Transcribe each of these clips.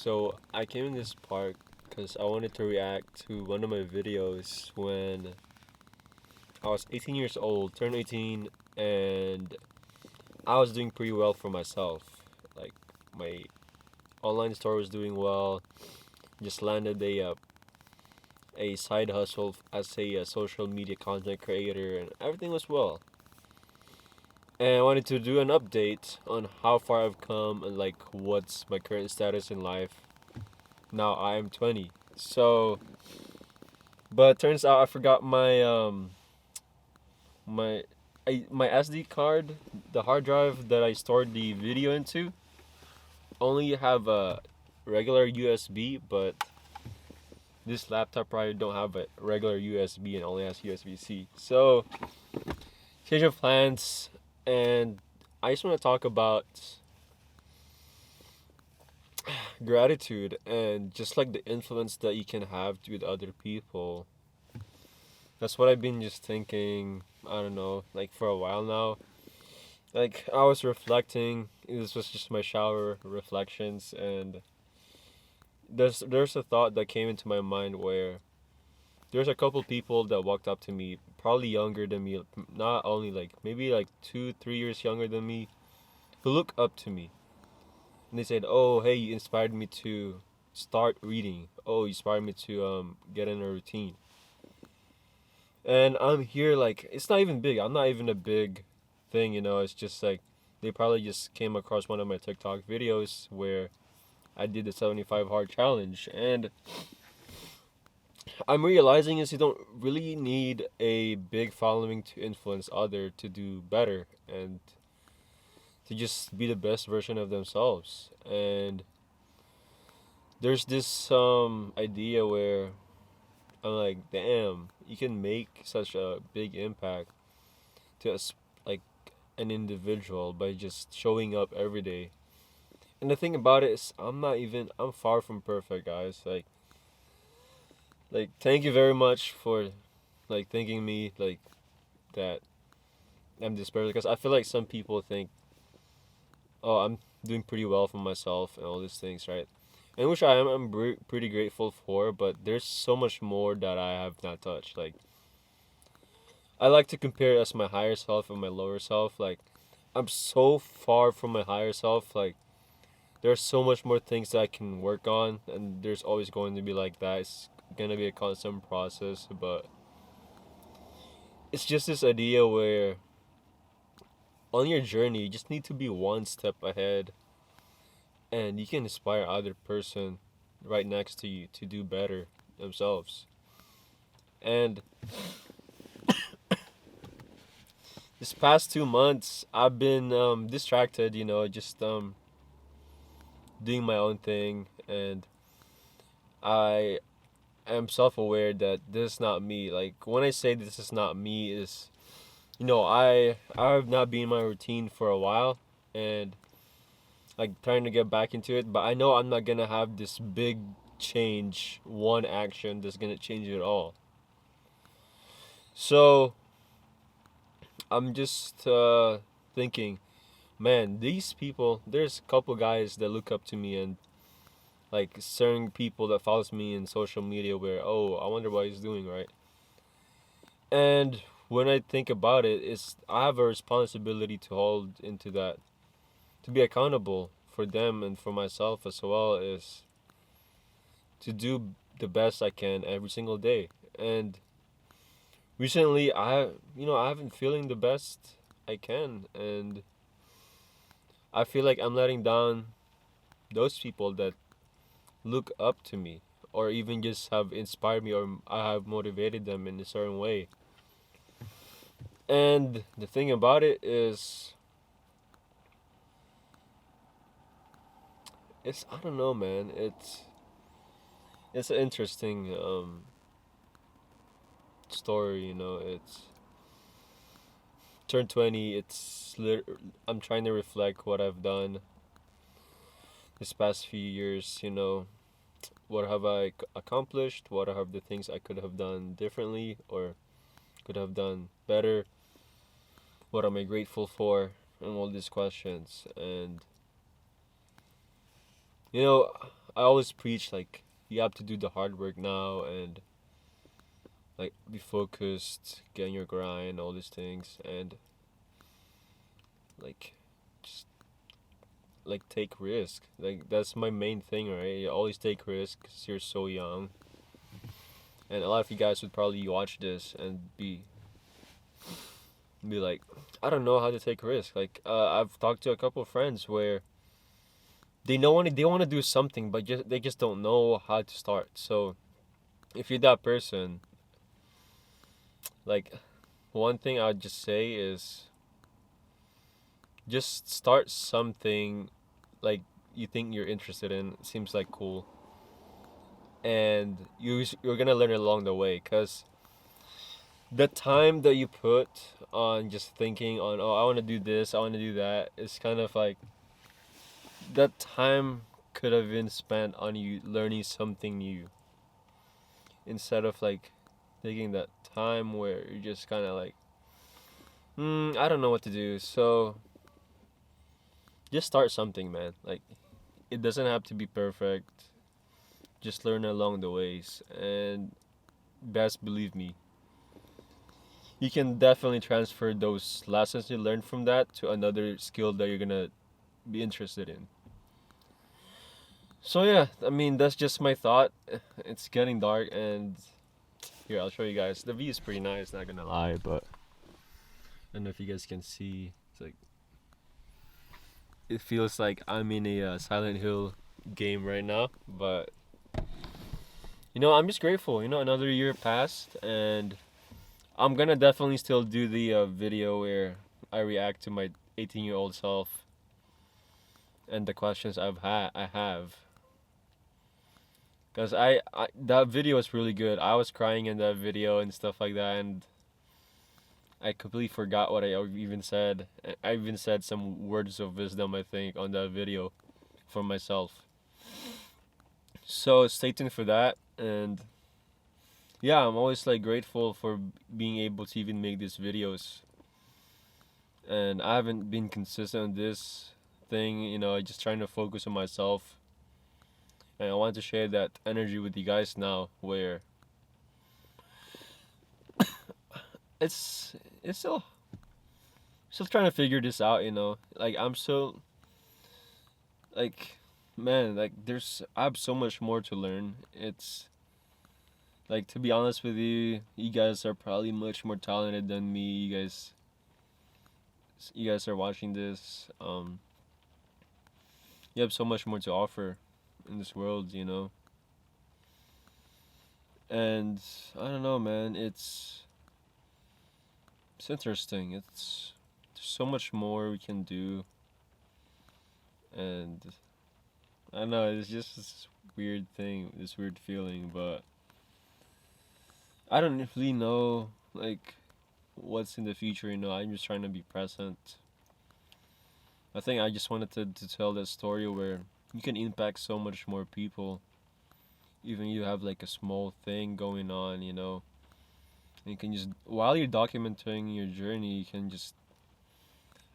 So I came in this park because I wanted to react to one of my videos when I was 18 years old, turned 18, and I was doing pretty well for myself. Like my online store was doing well. Just landed a side hustle as a social media content creator, and everything was well. And I wanted to do an update on how far I've come and like what's my current status in life. Now I am 20. But turns out I forgot my my SD card, the hard drive that I stored the video into. Only have a regular USB, but this laptop probably don't have a regular USB and only has USB-C. So change of plans, and I just want to talk about gratitude and just like the influence that you can have with other people. That's what I've been just thinking. I don't know, like for a while now. Like I was reflecting. This was just my shower reflections, and there's a thought that came into my mind where there's a couple people that walked up to me, probably younger than me, not only like maybe like 2 3 years younger than me, who look up to me, and they said, "Oh, hey, you inspired me to start reading. Oh, you inspired me to get in a routine." And I'm here like it's not even big. I'm not even a big thing, you know. It's just like they probably just came across one of my TikTok videos where I did the 75 hard challenge, and I'm realizing is you don't really need a big following to influence other to do better and to just be the best version of themselves. And there's this idea where I'm like, damn, you can make such a big impact to us like an individual by just showing up every day. And the thing about it is I'm far from perfect, guys. Like thank you very much for like thanking me like that I'm this person, because I feel like some people think, oh, I'm doing pretty well for myself and all these things, right? And which I'm pretty grateful for, but there's so much more that I have not touched. Like I like to compare as my higher self and my lower self. Like I'm so far from my higher self. Like there's so much more things that I can work on, and there's always going to be like that. It's gonna be a constant process, but it's just this idea where on your journey you just need to be one step ahead, and you can inspire other person right next to you to do better themselves. And this past 2 months I've been distracted, you know, just doing my own thing, and I am self-aware that this is not me. Like when I say this is not me is, you know, I have not been in my routine for a while, and like trying to get back into it, but I know I'm not gonna have this big change, one action that's gonna change it all. So I'm just thinking, man, these people, there's a couple guys that look up to me, and like certain people that follows me in social media where, oh, I wonder what he's doing, right? And when I think about it, it's I have a responsibility to hold into that, to be accountable for them and for myself as well, is to do the best I can every single day. And recently I haven't feeling the best I can, and I feel like I'm letting down those people that look up to me, or even just have inspired me, or I have motivated them in a certain way. And the thing about it is, it's I don't know, man. It's an interesting story, you know. It's turned 20. I'm trying to reflect what I've done this past few years, you know. What have I accomplished? What are the things I could have done differently or could have done better? What am I grateful for? And all these questions. And, you know, I always preach like you have to do the hard work now and like be focused, get in your grind, all these things, and like just like take risk. Like that's my main thing, right? You always take risks because you're so young, and a lot of you guys would probably watch this and be like, I don't know how to take risks. Like I've talked to a couple of friends where they want to do something, but they just don't know how to start. So if you're that person, like one thing I'd just say is just start something like you think you're interested in. It seems like cool, and you're gonna learn along the way. Cause the time that you put on just thinking on, oh, I want to do this, I want to do that, is kind of like that time could have been spent on you learning something new instead of like taking that time where you're just kind of like, I don't know what to do. So just start something, man. Like it doesn't have to be perfect. Just learn along the ways, and best believe me, you can definitely transfer those lessons you learned from that to another skill that you're gonna be interested in. So yeah, I mean that's just my thought. It's getting dark, and here I'll show you guys. The view is pretty nice, not gonna lie, but I don't know if you guys can see. It's like it feels like I'm in a Silent Hill game right now, but I'm just grateful. Another year passed, and I'm gonna definitely still do the video where I react to my 18-year-old self and the questions I have. Cause I that video was really good. I was crying in that video and stuff like that, and I completely forgot what I even said. I even said some words of wisdom, I think, on that video for myself. So stay tuned for that, and yeah, I'm always like grateful for being able to even make these videos. And I haven't been consistent on this thing, just trying to focus on myself. And I want to share that energy with you guys now, where it's it's still trying to figure this out. Like I'm so like man, like I have so much more to learn. It's like, to be honest with you, you guys are probably much more talented than me. You guys are watching this. You have so much more to offer in this world. And I don't know, man. It's interesting. There's so much more we can do, and I don't know. It's just this weird thing, this weird feeling, but I don't really know like what's in the future. I'm just trying to be present. I think I just wanted to tell that story where you can impact so much more people, even you have like a small thing going on. You can just, while you're documenting your journey, you can just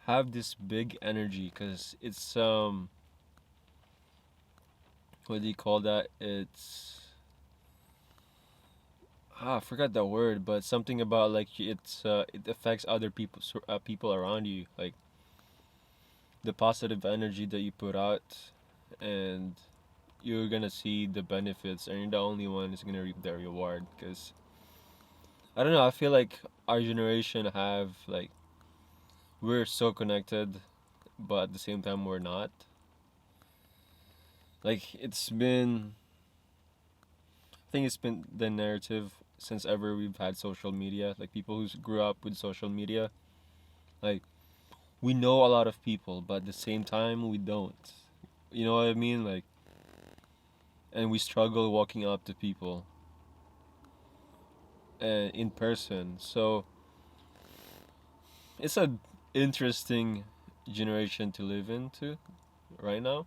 have this big energy, because it's what do you call that? It's, I forgot that word, but something about like it affects other people around you, like the positive energy that you put out, and you're gonna see the benefits, and you're the only one who's gonna reap the reward. Because I don't know, I feel like our generation have like, we're so connected, but at the same time we're not. Like I think it's been the narrative since ever we've had social media. Like people who grew up with social media, like we know a lot of people, but at the same time we don't. You know what I mean? Like, and we struggle walking up to people in person. So it's a interesting generation to live into right now,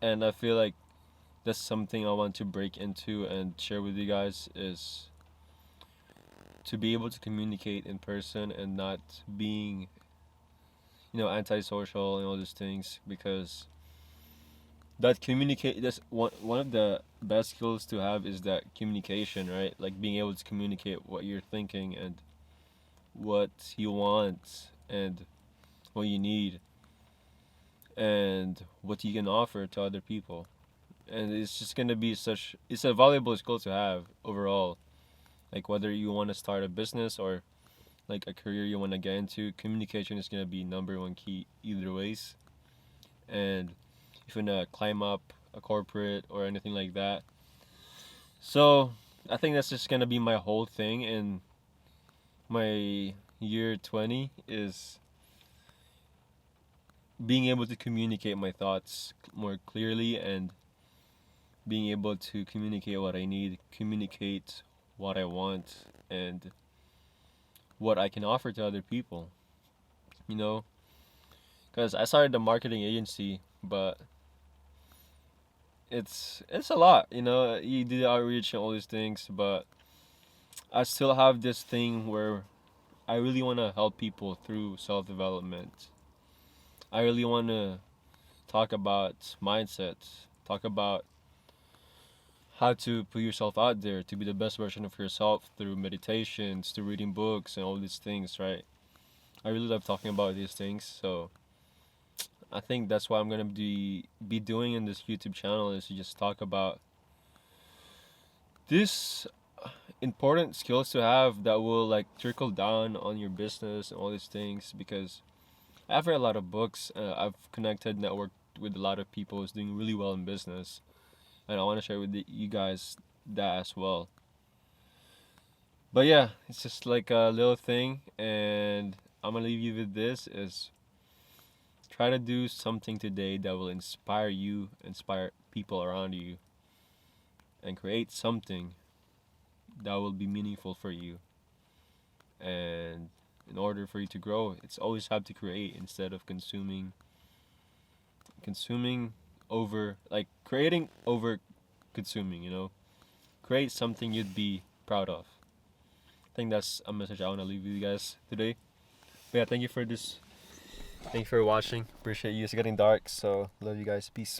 and I feel like that's something I want to break into and share with you guys, is to be able to communicate in person and not being antisocial and all these things, because that communicate, that's one of the best skills to have, is that communication, right? Like being able to communicate what you're thinking and what you want and what you need and what you can offer to other people. And it's just gonna be such, it's a valuable skill to have overall. Like whether you want to start a business or like a career you want to get into, communication is gonna be number one key either ways. And if you wanna climb up a corporate or anything like that. So I think that's just gonna be my whole thing in my year 20, is being able to communicate my thoughts more clearly and being able to communicate what I need, communicate what I want, and what I can offer to other people. You know, because I started a marketing agency, but it's a lot. You know, you do the outreach and all these things, but I still have this thing where I really want to help people through self development. I really want to talk about mindsets, talk about how to put yourself out there to be the best version of yourself through meditations, through reading books, and all these things, right? I really love talking about these things, so I think that's what I'm gonna be doing in this YouTube channel, is to just talk about these important skills to have that will like trickle down on your business and all these things. Because I've read a lot of books, I've connected, networked with a lot of people who's doing really well in business, and I want to share with you guys that as well. But yeah, it's just like a little thing, and I'm gonna leave you with this: is try to do something today that will inspire you, inspire people around you, and create something that will be meaningful for you. And in order for you to grow, it's always have to create instead of consuming over, like creating over consuming, you know. Create something you'd be proud of. I think that's a message I want to leave with you guys today. But yeah, thank you for this. Thank you for watching. Appreciate you. It's getting dark, so love you guys. Peace.